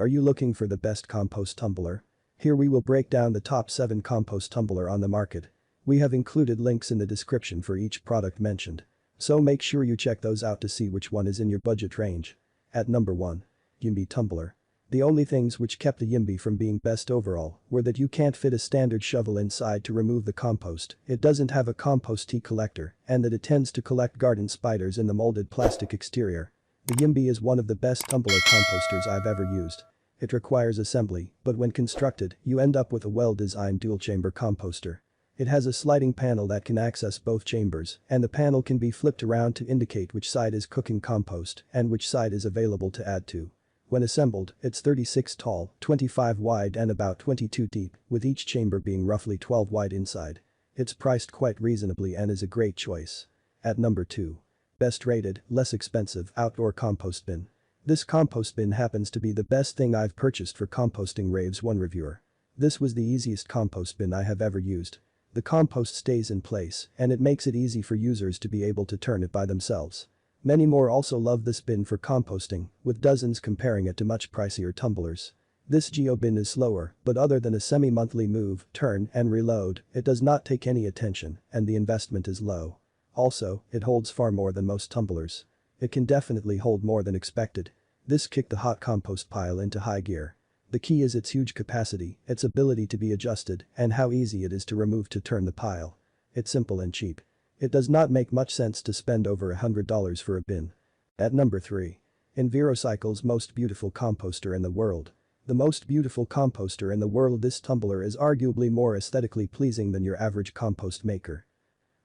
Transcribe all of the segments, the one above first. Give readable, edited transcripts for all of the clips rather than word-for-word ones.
Are you looking for the best compost tumbler? Here we will break down the top 7 compost tumbler on the market. We have included links in the description for each product mentioned. So make sure you check those out to see which one is in your budget range. At number 1. Yimby tumbler. The only things which kept the Yimby from being best overall were that you can't fit a standard shovel inside to remove the compost, it doesn't have a compost tea collector, and that it tends to collect garden spiders in the molded plastic exterior. The Yimby is one of the best tumbler composters I've ever used. It requires assembly, but when constructed, you end up with a well-designed dual-chamber composter. It has a sliding panel that can access both chambers, and the panel can be flipped around to indicate which side is cooking compost and which side is available to add to. When assembled, it's 36 tall, 25 wide and about 22 deep, with each chamber being roughly 12 wide inside. It's priced quite reasonably and is a great choice. At number 2. Best rated, less expensive outdoor compost bin. This compost bin happens to be the best thing I've purchased for composting, raves one reviewer. This was the easiest compost bin I have ever used. The compost stays in place and it makes it easy for users to be able to turn it by themselves. Many more also love this bin for composting, with dozens comparing it to much pricier tumblers. This GeoBin is slower, but other than a semi-monthly move, turn and reload, it does not take any attention and the investment is low. Also, it holds far more than most tumblers. It can definitely hold more than expected. This kicked the hot compost pile into high gear. The key is its huge capacity, its ability to be adjusted, and how easy it is to remove to turn the pile. It's simple and cheap. It does not make much sense to spend over $100 for a bin. At number 3. Envirocycle's most beautiful composter in the world. The most beautiful composter in the world, this tumbler is arguably more aesthetically pleasing than your average compost maker.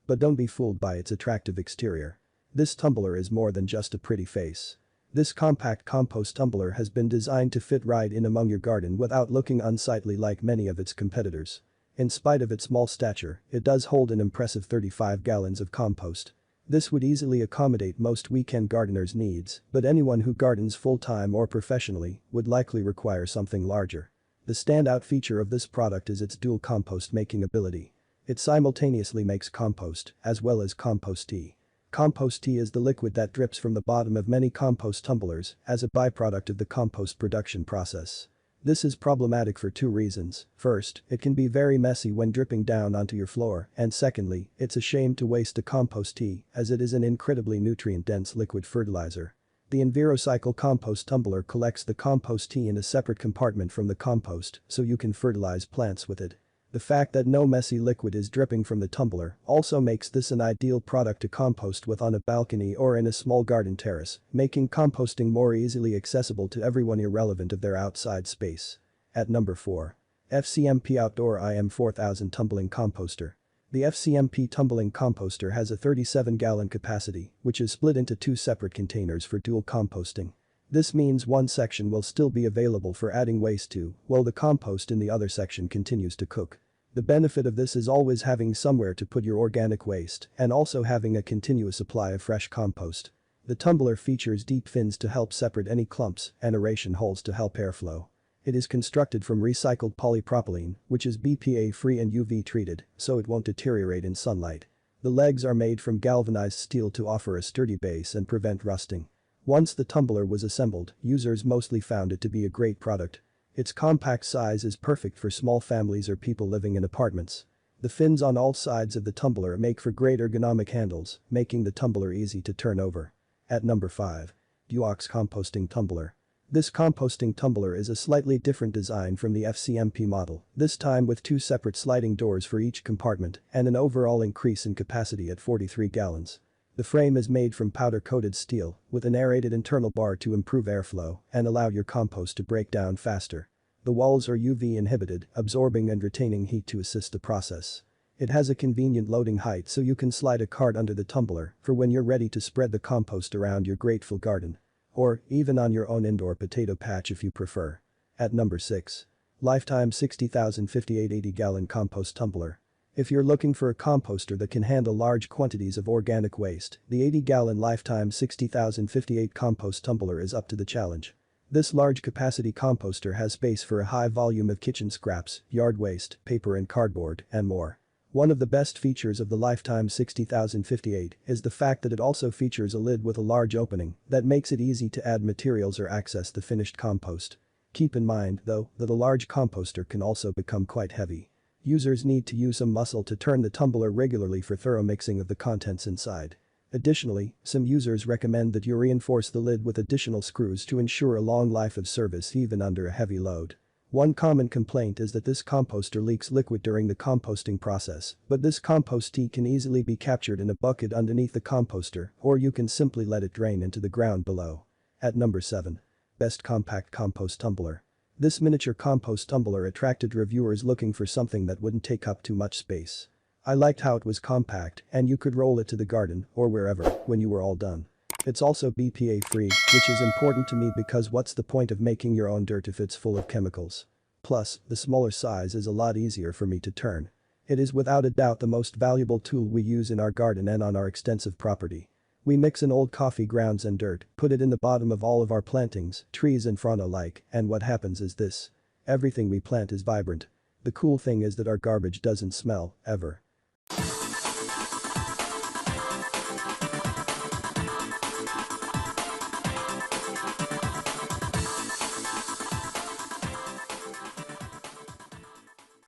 But don't be fooled by its attractive exterior. This tumbler is more than just a pretty face. This compact compost tumbler has been designed to fit right in among your garden without looking unsightly like many of its competitors. In spite of its small stature, it does hold an impressive 35 gallons of compost. This would easily accommodate most weekend gardeners' needs, but anyone who gardens full-time or professionally would likely require something larger. The standout feature of this product is its dual compost making ability. It simultaneously makes compost, as well as compost tea. Compost tea is the liquid that drips from the bottom of many compost tumblers as a byproduct of the compost production process. This is problematic for 2 reasons. First, it can be very messy when dripping down onto your floor, and secondly, it's a shame to waste the compost tea as it is an incredibly nutrient-dense liquid fertilizer. The Envirocycle compost tumbler collects the compost tea in a separate compartment from the compost so you can fertilize plants with it. The fact that no messy liquid is dripping from the tumbler also makes this an ideal product to compost with on a balcony or in a small garden terrace, making composting more easily accessible to everyone irrelevant of their outside space. At number 4. Fcmp Outdoor IM4000 Tumbling Composter. The Fcmp Tumbling Composter has a 37-gallon capacity, which is split into 2 separate containers for dual composting. This means one section will still be available for adding waste to, while the compost in the other section continues to cook. The benefit of this is always having somewhere to put your organic waste and also having a continuous supply of fresh compost. The tumbler features deep fins to help separate any clumps and aeration holes to help airflow. It is constructed from recycled polypropylene, which is BPA-free and UV treated, so it won't deteriorate in sunlight. The legs are made from galvanized steel to offer a sturdy base and prevent rusting. Once the tumbler was assembled, users mostly found it to be a great product. Its compact size is perfect for small families or people living in apartments. The fins on all sides of the tumbler make for great ergonomic handles, making the tumbler easy to turn over. At number 5. Ejwox Composting Tumbler. This composting tumbler is a slightly different design from the Fcmp model, this time with 2 separate sliding doors for each compartment and an overall increase in capacity at 43 gallons. The frame is made from powder-coated steel with an aerated internal bar to improve airflow and allow your compost to break down faster. The walls are UV inhibited, absorbing and retaining heat to assist the process. It has a convenient loading height so you can slide a cart under the tumbler for when you're ready to spread the compost around your grateful garden. Or even on your own indoor potato patch if you prefer. At number 6. Lifetime 60,058 80-gallon compost tumbler. If you're looking for a composter that can handle large quantities of organic waste, the 80-gallon Lifetime 60,058 compost tumbler is up to the challenge. This large capacity composter has space for a high volume of kitchen scraps, yard waste, paper and cardboard, and more. One of the best features of the Lifetime 60,058 is the fact that it also features a lid with a large opening that makes it easy to add materials or access the finished compost. Keep in mind, though, that a large composter can also become quite heavy. Users need to use some muscle to turn the tumbler regularly for thorough mixing of the contents inside. Additionally, some users recommend that you reinforce the lid with additional screws to ensure a long life of service even under a heavy load. One common complaint is that this composter leaks liquid during the composting process, but this compost tea can easily be captured in a bucket underneath the composter, or you can simply let it drain into the ground below. At number 7. Best Compact Compost Tumbler. This miniature compost tumbler attracted reviewers looking for something that wouldn't take up too much space. I liked how it was compact and you could roll it to the garden or wherever when you were all done. It's also BPA free, which is important to me because what's the point of making your own dirt if it's full of chemicals? Plus, the smaller size is a lot easier for me to turn. It is without a doubt the most valuable tool we use in our garden and on our extensive property. We mix in old coffee grounds and dirt, put it in the bottom of all of our plantings, trees and frond alike, and what happens is this. Everything we plant is vibrant. The cool thing is that our garbage doesn't smell, ever.